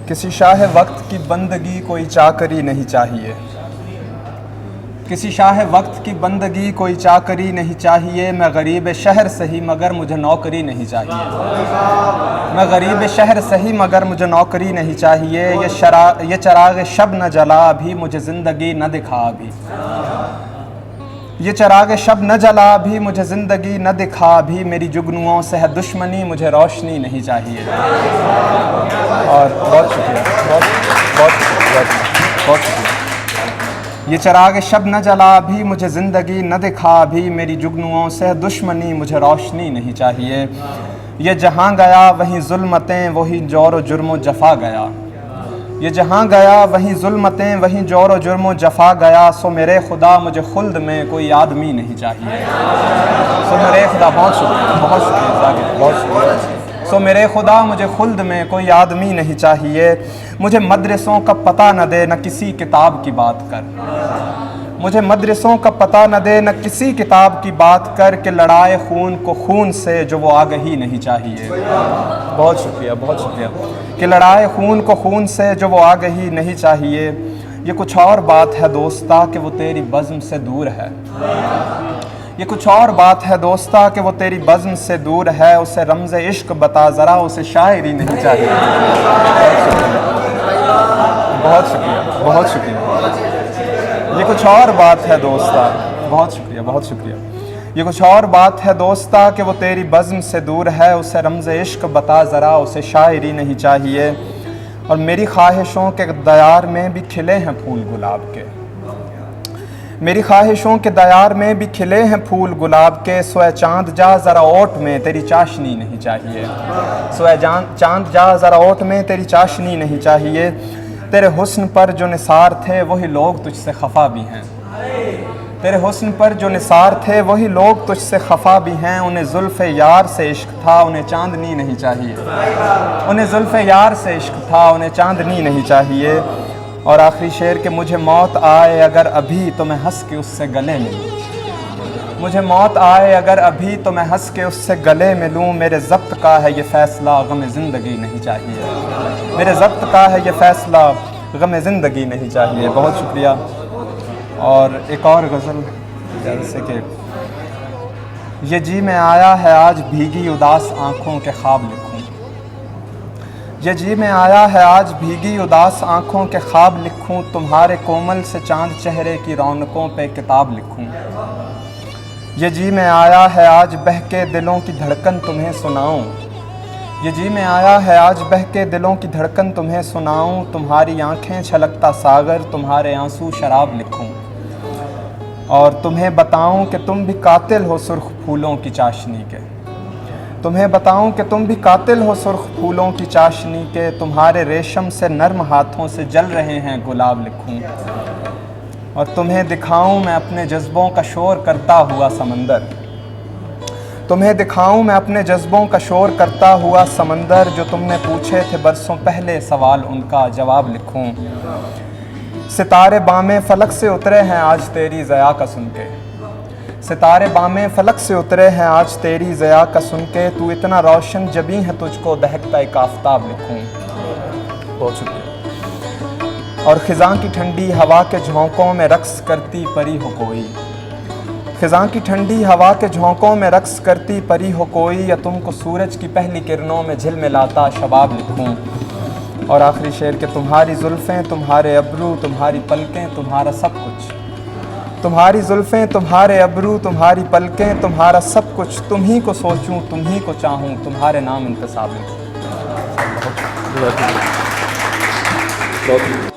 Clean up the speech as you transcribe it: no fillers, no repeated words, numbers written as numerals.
किसी शाह वक्त की बंदगी कोई चाकरी नहीं चाहिए, किसी शाह वक्त की बंदगी कोई चाकरी नहीं चाहिए। मैं गरीब शहर सही मगर मुझे नौकरी नहीं चाहिए, मैं गरीब शहर सही मगर मुझे नौकरी नहीं चाहिए। ये चराग शब न जला अभी, मुझे ज़िंदगी न दिखा अभी। ये चराग शब न जला अभी, मुझे ज़िंदगी न दिखा अभी। मेरी जुगनुओं से है दुश्मनी, मुझे रोशनी नहीं चाहिए। और बहुत शुक्रिया, बहुत शुक्रिया। ये चराग शब न जला अभी, मुझे ज़िंदगी न दिखा अभी। मेरी जुगनुओं से है दुश्मनी, मुझे रोशनी नहीं चाहिए। ये जहाँ गया वहीं जुल्मतें, वही जोर व जुर्म व जफ़ा गया। ये जहाँ गया वहीं जुल्मतें, वहीं जोर व जुर्म व जफ़ा गया। सो मेरे खुदा मुझे खुल्द में कोई आदमी नहीं चाहिए। सो मेरे खुदा, बहुत शुक्रिया, बहुत शुक्रिया, बहुत शुक्रिया। सो मेरे खुदा मुझे खुल्द में कोई आदमी नहीं चाहिए। मुझे मदरसों का पता न दे, न किसी किताब की बात कर। मुझे मदरसों का पता न दे, न किसी किताब की बात कर। के लड़ाए खून को खून से, जो वो आगही नहीं चाहिए। बहुत शुक्रिया, बहुत शुक्रिया। कि लड़ाए खून को खून से, जो वो आगही नहीं चाहिए। ये कुछ और बात है दोस्ता कि वो तेरी बज़्म से दूर है। ये कुछ और बात है दोस्ता कि वो तेरी बज़्म से दूर है। उसे रमज़े इश्क बता ज़रा, उसे शायरी नहीं चाहिए। बहुत शुक्रिया, बहुत शुक्रिया। ये कुछ और बात है दोस्ता, बहुत शुक्रिया, बहुत शुक्रिया। ये कुछ और बात है दोस्ता कि वो तेरी बज़्म से दूर है। उसे रमज़े इश्क बता ज़रा, उसे शायरी नहीं चाहिए। और मेरी ख्वाहिशों के दयार में भी खिले हैं फूल गुलाब के। मेरी ख्वाहिशों के दयार में भी खिले हैं फूल गुलाब के। सोए चाँद जा ज़रा ओट में, तेरी चाशनी नहीं चाहिए। सोए चाँद जा ज़रा ओट में, तेरी चाशनी नहीं चाहिए। तेरे हुस्न पर जो निसार थे, वही लोग तुझसे खफा भी हैं। तेरे हुस्न पर जो निसार थे, वही लोग तुझसे खफा भी हैं। उन्हें जुल्फ़े यार से इश्क था, उन्हें चांदनी नहीं चाहिए। उन्हें जुल्फ़े यार से इश्क था, उन्हें चांदनी नहीं चाहिए। और आखिरी शेर कि मुझे मौत आए अगर अभी, तो मैं हंस के उससे गले मिलूँ। मुझे मौत आए अगर अभी, तो मैं हंस के उससे गले मिलूँ। मेरे ज़ब्त का है ये फ़ैसला, गम ज़िंदगी नहीं चाहिए। मेरे ज़ब्त का है ये फ़ैसला, गम ज़िंदगी नहीं चाहिए। बहुत शुक्रिया। और एक और गज़ल जैसे कि ये जी में आया है आज भीगी उदास आँखों के ख्वाब लिखूं। ये जी में आया है आज भीगी उदास आँखों के ख्वाब लिखूं। तुम्हारे कोमल से चाँद चेहरे की रौनकों पे किताब लिखूं। ये जी में आया है आज बहके दिलों की धड़कन तुम्हें सुनाऊं। ये जी में आया है आज बहके दिलों की धड़कन तुम्हें सुनाऊं। तुम्हारी आँखें छलकता सागर, तुम्हारे आंसू शराब लिखूं। और तुम्हें बताऊं कि तुम भी कातिल हो सुर्ख फूलों की चाशनी के। तुम्हें बताऊं कि तुम भी कातिल हो सुर्ख फूलों की चाशनी के। तुम्हारे रेशम से नर्म हाथों से जल रहे हैं गुलाब लिखूं। और तुम्हें दिखाऊं मैं अपने जज्बों का शोर करता हुआ समंदर। तुम्हें दिखाऊं मैं अपने जज्बों का शोर करता हुआ समंदर। जो तुमने पूछे थे बरसों पहले सवाल, उनका जवाब लिखूं। सितारे बामे फलक से उतरे हैं आज तेरी ज़या का सुन के। सितारे बामे फलक से उतरे हैं आज तेरी ज़या का सुन के। तू इतना रोशन जबी है, तुझको दहकता एक आफ़ताब लिखूं। बहुत शुक्रिया। और ख़िज़ां की ठंडी हवा के झोंकों में रक़्स करती परी हो कोई। ख़िज़ां की ठंडी हवा के झोंकों में रक़्स करती परी हो कोई। या तुमको सूरज की पहली किरणों में झिलमिलाता शबाब लिखूं। और आखिरी शेर के तुम्हारी जुल्फ़ें, तुम्हारे अबरू, तुम्हारी पलकें, तुम्हारा सब कुछ। तुम्हारी जुल्फ़ें, तुम्हारे अबरू, तुम्हारी पलकें, तुम्हारा सब कुछ। तुम ही को सोचूं, तुम ही को चाहूं, तुम्हारे नाम इंतसाब लिखूं। बहुत